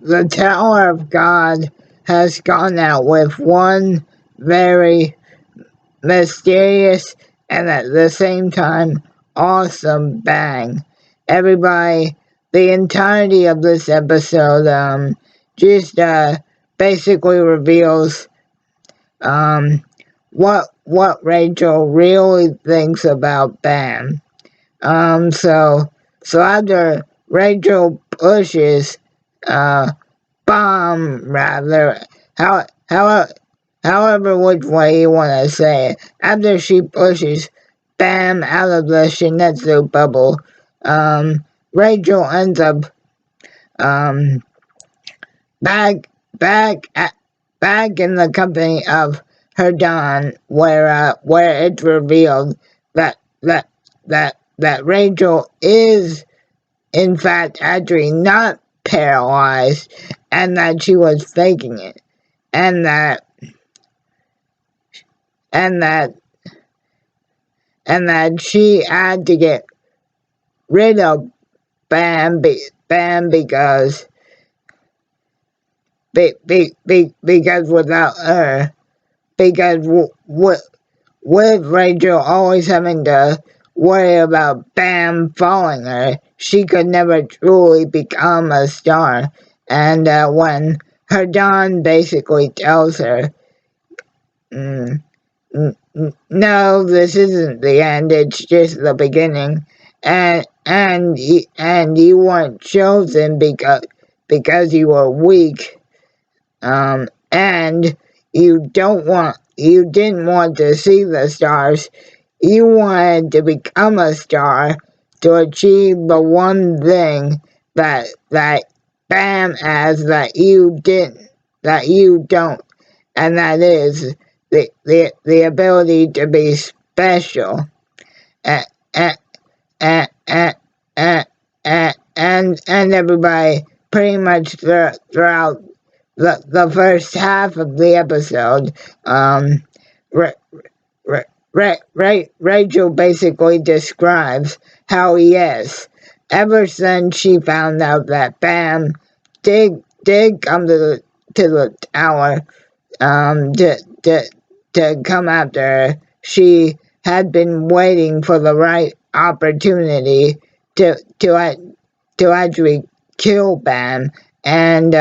the Tower of God has gone out with one very mysterious and at the same time awesome bang. Everybody, the entirety of this episode just basically reveals what Rachel really thinks about Bam. So after Rachel pushes bomb rather how however which way you want to say it, after she pushes Bam out of the Shinetsu bubble, Rachel ends up um back back at, back in the company of her Don, where it's revealed that that Rachel is in fact actually not paralyzed and that she was faking it, and and that that she had to get rid of Bam because without her, because with Rachel always having to worry about Bam following her, she could never truly become a star. And when her Don basically tells her, no, this isn't the end, it's just the beginning, and you weren't chosen because you were weak, and you didn't want to see the stars. You wanted to become a star to achieve the one thing that Bam has that you don't, and that is the ability to be special. And and and everybody pretty much throughout the first half of the episode, Rachel basically describes how yes, ever since she found out that Bam did come to the tower to come after her, she had been waiting for the right opportunity to actually kill Bam, and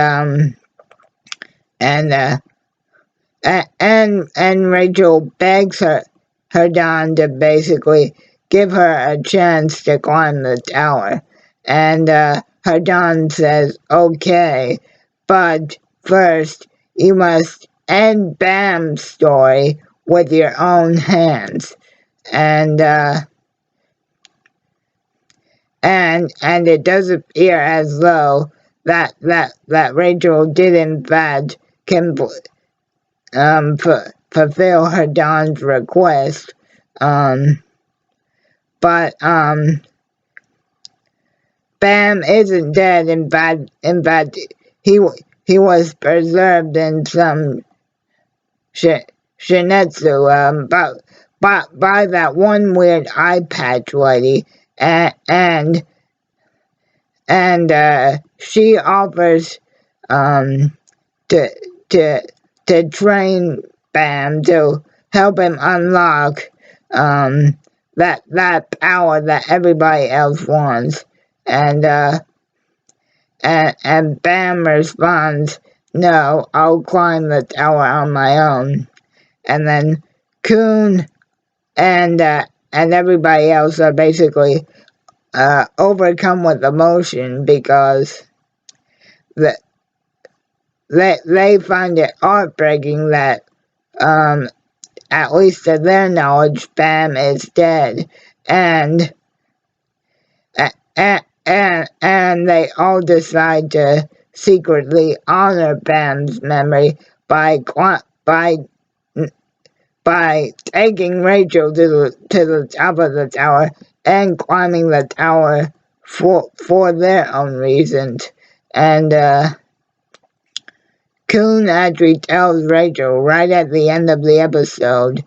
Rachel begs her Don to basically give her a chance to climb the tower, and her Don says okay, but first you must end Bam's story with your own hands, and it does appear as though that Rachel did in fact fulfill her Don's request, but Bam isn't dead. In fact, he was preserved in some Shinetsu, by that one weird eye patch lady, and she offers to train Bam to help him unlock that power that everybody else wants, and Bam responds, "No, I'll climb the tower on my own." And then Coon and everybody else are basically overcome with emotion because they find it heartbreaking that at least to their knowledge Bam is dead, and they all decide to secretly honor Bam's memory by taking Rachel to the top of the tower and climbing the tower for their own reasons. And Coon actually tells Rachel right at the end of the episode,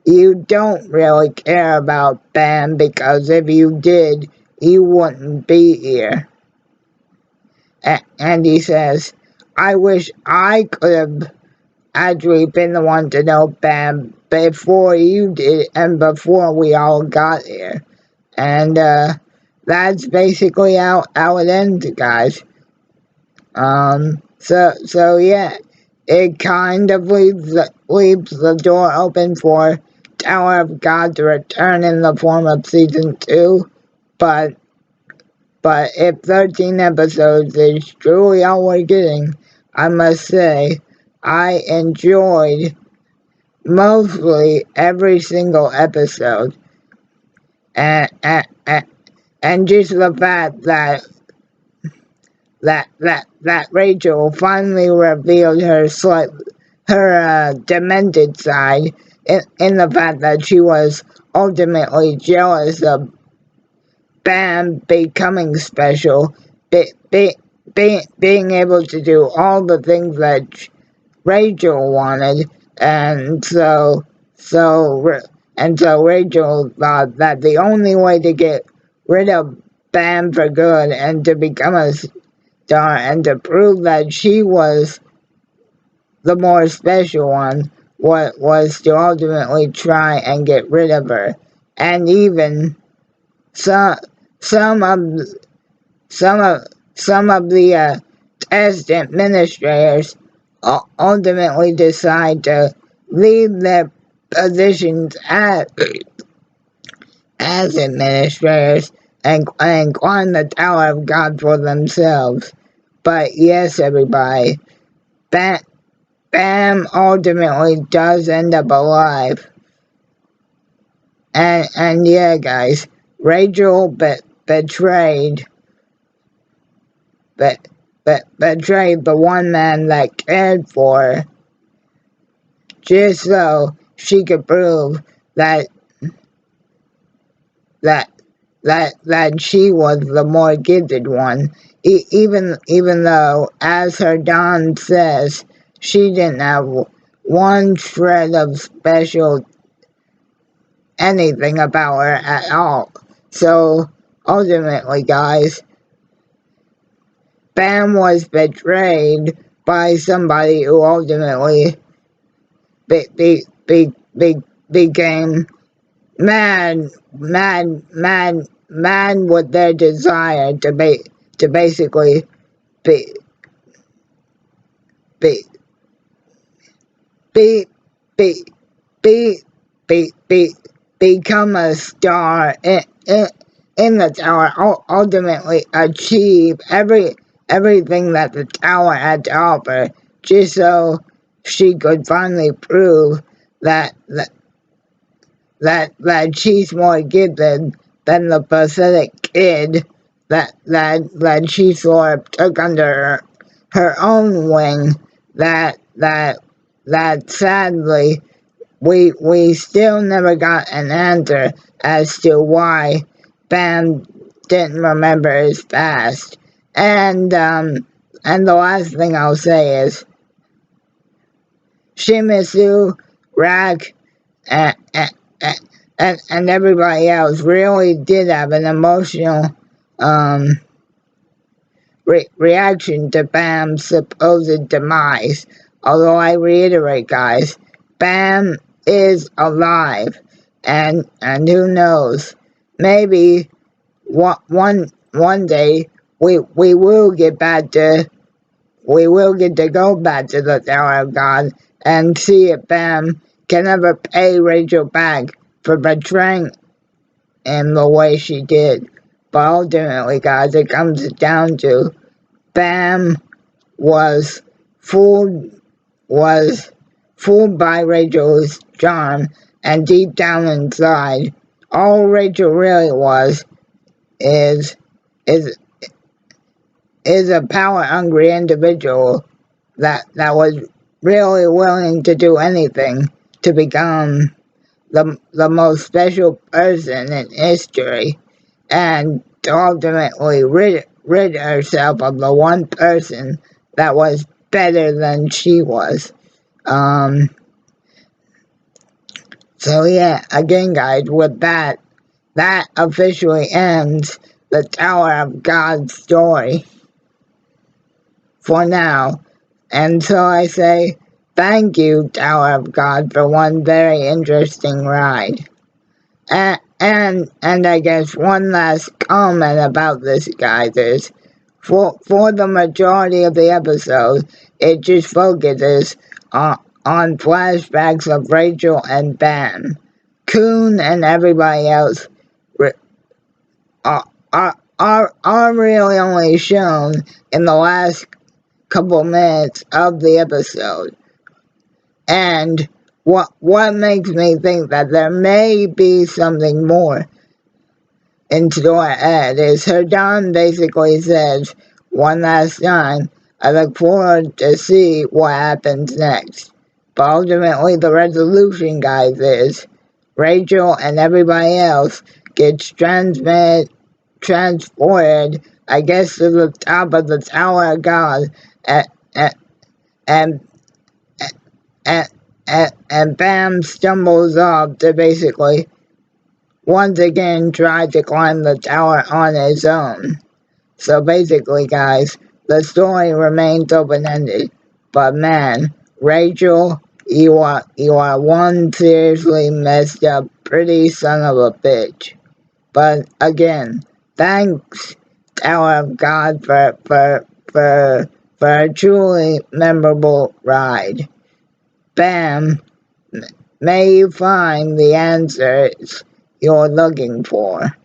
you don't really care about Bam because if you did, you wouldn't be here. and he says, I wish I could have actually been the one to know Bam before you did and before we all got here. And that's basically how it ends, guys. So yeah, it kind of leaves the door open for Tower of God to return in the form of season 2, but if 13 episodes is truly all we're getting, I must say I enjoyed mostly every single episode, and just the fact that Rachel finally revealed her demented side in the fact that she was ultimately jealous of Bam becoming special, being able to do all the things that Rachel wanted, and so Rachel thought that the only way to get rid of Bam for good and to become a star and to prove that she was the more special one was to ultimately try and get rid of her. And even some of the test administrators ultimately decide to leave their positions as administrators and climb the Tower of God for themselves. But yes, everybody, Bam ultimately does end up alive. And yeah, guys, Rachel betrayed the one man that cared for her, just so she could prove that she was the more gifted one, even though, as her Don says, she didn't have one shred of special anything about her at all. So ultimately, guys, Bam was betrayed by somebody who ultimately became mad with their desire to basically be be be be be be be become a star in the tower, ultimately achieve everything that the tower had to offer, just so she could finally prove that she's more gifted than the pathetic kid that she sort of took under her own wing, that sadly we still never got an answer as to why Bam didn't remember his past. And the last thing I'll say is Shimizu, Rak, and, everybody else really did have an emotional reaction to Bam's supposed demise. Although I reiterate, guys, Bam is alive, and who knows, maybe one day we will get to go back to the Tower of God and see if Bam can ever pay Rachel back for betraying him the way she did. But ultimately, guys, it comes down to Bam was fooled by Rachel's charm, and deep down inside, all Rachel really was is a power-hungry individual that was really willing to do anything to become the most special person in history, and to ultimately rid herself of the one person that was better than she was. So yeah, again, guys, with that officially ends the Tower of God story. for now. And so I say, thank you, Tower of God, for one very interesting ride. And I guess one last comment about this, guys, is for the majority of the episode, it just focuses on flashbacks of Rachel and Bam. Coon and everybody else are really only shown in the last couple minutes of the episode. And what makes me think that there may be something more in store ahead is Herdan basically says one last time, I look forward to see what happens next. But ultimately the resolution, guys, is Rachel and everybody else gets transported, I guess, to the top of the Tower of God, and and and Bam stumbles off to basically once again try to climb the tower on his own. So basically, guys, the story remains open-ended. But man, Rachel, you are one seriously messed up pretty son of a bitch. But again, thanks, Tower of God, for a truly memorable ride. Bam, may you find the answers you're looking for.